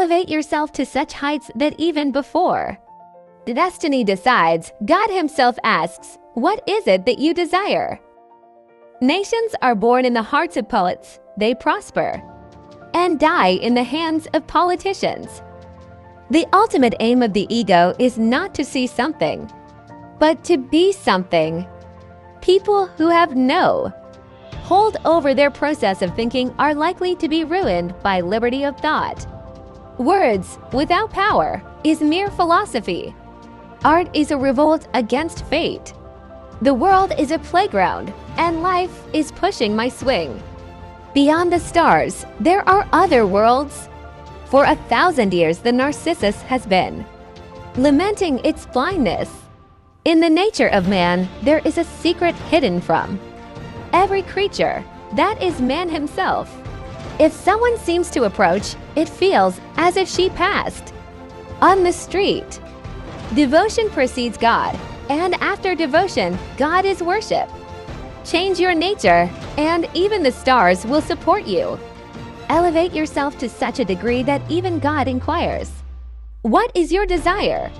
Elevate yourself to such heights that even before destiny decides, God Himself asks, what is it that you desire? Nations are born in the hearts of poets, they prosper, and die in the hands of politicians. The ultimate aim of the ego is not to see something, but to be something. People who have no hold over their process of thinking are likely to be ruined by liberty of thought. Words without power is mere philosophy. Art is a revolt against fate. The world is a playground, and life is pushing my swing. Beyond the stars, there are other worlds. For 1,000 years, the narcissus has been lamenting its blindness. In the nature of man, there is a secret hidden from every creature. That is man himself. If someone seems to approach, it feels as if she passed on the street. Devotion precedes God, and after devotion, God is worship. Change your nature, and even the stars will support you. Elevate yourself to such a degree that even God inquires, what is your desire?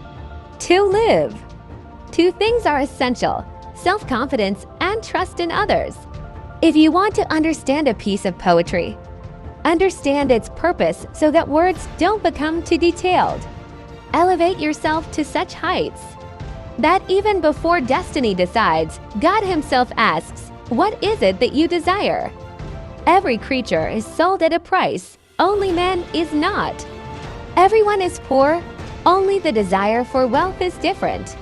To live. Two things are essential: self-confidence and trust in others. If you want to understand a piece of poetry, understand its purpose so that words don't become too detailed. Elevate yourself to such heights that even before destiny decides, God Himself asks, what is it that you desire? Every creature is sold at a price, only man is not. Everyone is poor, only the desire for wealth is different.